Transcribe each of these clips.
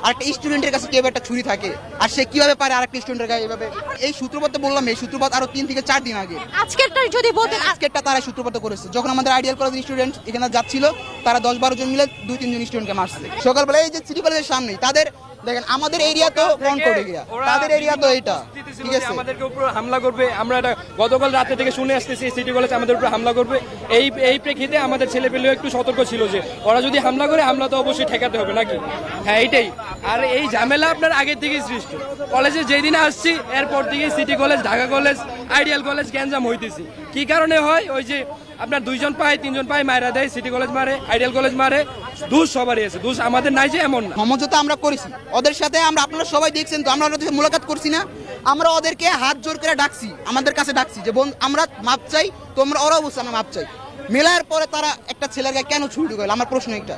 আরেকটা স্টুডেন্টের কাছে কেউ একটা ছুরি থাকে, আর সে কিভাবে পারে আরেকটা স্টুডেন্টের গায়ে এভাবে। এই সূত্রপাত তো বললাম, এই সূত্রপাত আরো 3 থেকে 4 দিন আগে। আজকেরটা যদি বলতেন। আজকেরটা তারা সূত্রপাত করেছে, যখন আমাদের আইডিয়াল কলেজের স্টুডেন্ট এখানে যাচ্ছিল, তারা 10-12 জন মিলে 2-3 জন স্টুডেন্টকে মারছে সকালবেলা এই যে সিটি কলেজের সামনেই। তাদের দেখেন আমাদের এরিয়া তো ফ্রন্ট এরিয়া, তাদের এরিয়া তো এটা, ঠিক আছে। আমাদেরকে উপর হামলা করবে, আমরা এটা গতকাল রাতে থেকে শুনে আসতেছি সিটি কলেজ আমাদের উপর হামলা করবে। এই প্রেক্ষিতে আমাদের ছেলেপেলেও একটু সতর্ক ছিল যে ওরা যদি হামলা করে, হামলা তো অবশ্যই ঠেকাতে হবে নাকি। হ্যাঁ এইটাই। আর এই ঝামেলা আপনার আগের থেকেই সৃষ্ট। কলেজে যেই দিনে আসছি এরপর থেকেই city college, Dhaka college, ideal college গ্যাঞ্জাম হইতেছি। কি কারণে হয়? ওই যে আপনার 2 জন পায় 3 জন পায় মায়েরা দেয়, সিটি কলেজ মারে, আইডিয়াল কলেজ মারে। দোষ সবারই আছে, দোষ আমাদের নাই যে এমন না। সমঝোতা আমরা করেছি ওদের সাথে, আপনারা সবাই দেখছেন তো, আমরা ওদের সাথে মুলাকাত করছি না, আমরা ওদেরকে হাত জোর করে ডাকছি, আমাদের কাছে ডাকছি যে বোন আমরা মাপ চাই, তোমরা ওরাও বলছে আমরা মাপ চাই। মেলার পরে তারা একটা ছেলের গায়ে কেন ছুরি ঢুকাইল, আমার প্রশ্ন একটা।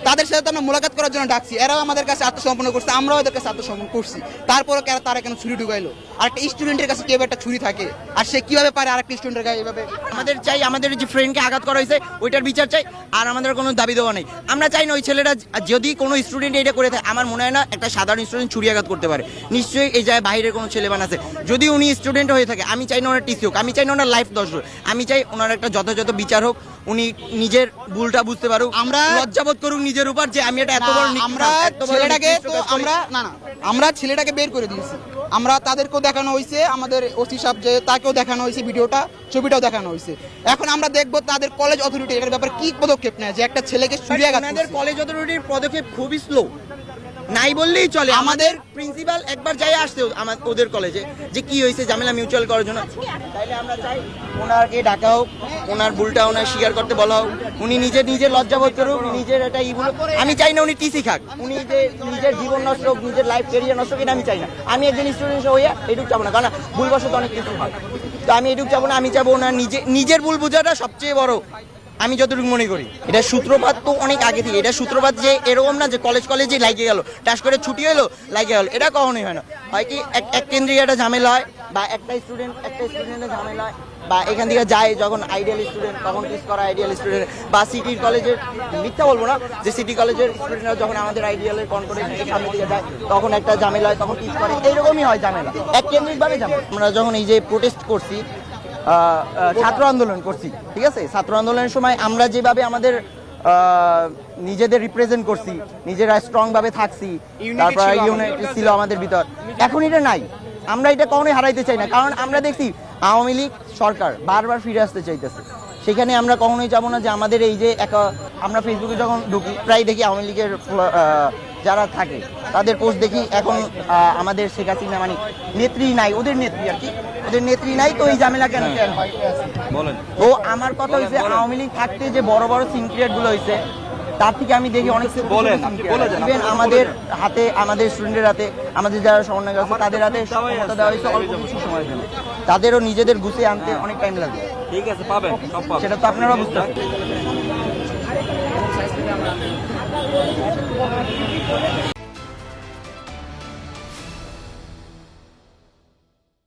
তাদের সাথে তো আমরা মুলাকাত করার জন্য ডাকছি, এরাও আমাদের কাছে আত্মসমর্পণ করছে, আমরাও ওদের কাছে আত্মসমর্পণ করছি, তারপরে তারা কেন ছুরি ঢুকাইলো? আরেকটা স্টুডেন্টের কাছে কেউ একটা ছুরি থাকে, আর সে কিভাবে পারে আরেকটা স্টুডেন্টের গায়ে এভাবে। আমাদের চাই, আমাদের যে ফ্রেন্ডকে আঘাত করা হয়েছে ওইটার বিচার চাই, আর আমাদের কোনো দাবি দেওয়া নেই। আমরা চাই না ওই ছেলেটা, যদি কোনো স্টুডেন্ট এটা করে থাকে, আমার মনে হয় না একটা সাধারণ স্টুডেন্ট ছুরি আঘাত করতে পারে। নিশ্চয়ই এই জায়গায় বাইরের কোনো ছেলে বানাচ্ছে। যদি উনি স্টুডেন্ট হয়ে থাকে, আমি চাই না ওনার টিসি হোক, আমি চাই না ওনার লাইফ দশ হোক, আমি চাই ওনার একটা যথাযথ বিচার হোক, উনি নিজের ভুলটা বুঝতে পারুক, আমরা লজ্জাবোধ করুক নিজের উপর যে আমি এটা এত বড় আমরা ছেলেটাকে বের করে দিয়েছি। আমরা তাদেরকেও দেখানো হয়েছে, আমাদের ওসি সাহেব যে তাকেও দেখানো হয়েছে, ভিডিওটা ছবিটাও দেখানো হয়েছে। এখন আমরা দেখবো তাদের কলেজ অথরিটি এটার ব্যাপারে কি পদক্ষেপ নেয়, যে একটা ছেলেকে ছুরিয়াঘাত আমাদের কলেজ অথরিটির পদক্ষেপ খুবই স্লো, নাই বললেই চলে। আমাদের প্রিন্সিপাল একবার যাই আসছে ওদের কলেজে, যে কি হয়েছে ঝামেলা মিউচুয়াল করার জন্য, তাইলে আমরা চাই ওনাকে ডাকা হোক, ওনার ভুলটা ওনার স্বীকার করতে বলা হোক, উনি নিজের লজ্জাবোধ করুক, নিজের এটা ইগুলো। আমি চাই না উনি টিসি খাক, উনি যে নিজের জীবন নষ্ট হোক, নিজের লাইফ ক্যারিয়ার নষ্ট হোক, এটা আমি চাই না। আমি একজন স্টুডেন্ট হইয়া এটুক চাবো না, কারণ ভুলবশত অনেক কিছু হয়, তো আমি এটুক চাবো না। আমি চাবো ওনার নিজের ভুল বোঝাটা সবচেয়ে বড়, আমি যতটুকু মনে করি। এটা সূত্রপাত তো অনেক আগে থেকে, এটা সূত্রপাত যে এরকম না যে কলেজে লাগে গেল, টাস করে ছুটি হলো লাগে গেল, এটা কখনোই হয় না। হয় কি এক কেন্দ্রিক একটা ঝামেলা হয়, বা একটা স্টুডেন্টের ঝামেলা হয়, বা এখান থেকে যায় যখন আইডিয়াল স্টুডেন্ট, তখন কিস করা আইডিয়াল স্টুডেন্ট, বা সিটি কলেজের, মিথ্যা বলবো না, যে সিটি কলেজের স্টুডেন্টরা যখন আমাদের আইডিয়ালের কনফারেন্সের সামনে দিকে যায়, তখন একটা ঝামেলা হয়, তখন কিস করে, এইরকমই হয় ঝামেলা, এক কেন্দ্রিকভাবে ঝামেলা। আমরা যখন এই যে প্রোটেস্ট করছি, ছাত্র আন্দোলন করছি, ঠিক আছে, ছাত্র আন্দোলনের সময় আমরা যেভাবে আমাদের নিজেদের রিপ্রেজেন্ট করছি, নিজেরা স্ট্রং ভাবে থাকছি, তারপর ইউনাইটেড ছিল আমাদের ভিতর, এখন এটা নাই। আমরা এটা কখনোই হারাইতে চাই না, কারণ আমরা দেখছি আওয়ামী লীগ সরকার বারবার ফিরে আসতে চাইতেছে। সেখানে আমরা কখনোই চাবো না যে আমাদের এই যে আমরা ফেসবুকে যখন ঢুকি, প্রায় দেখি আওয়ামী লীগের যারা থাকে তাদের পোস্ট দেখি, এখন আমাদের শেখ হাসিনা মানে নেত্রী নাই, ওদের নেত্রী আর কি, ওদের নেত্রী নাই, তো এই ঝামেলা কেন হয় বলেন। তো আমার কথা হচ্ছে, আওয়ামী লীগ থাকতে যে বড় বড় সিনক্রিয়েট গুলো হয়েছে, তার থেকে আমি দেখি অনেক ইভেন আমাদের হাতে, আমাদের স্টুডেন্টের হাতে, আমাদের যারা সমন্বয় আছে তাদের হাতে ক্ষমতা দেওয়া হয়েছে অল্প কিছু সময়ের জন্য, তাদেরও নিজেদের গুছিয়ে আনতে অনেক টাইম লাগবে। ঠিক আছে, পাবেন, সেটা তো আপনারা বুঝতে পারবেন।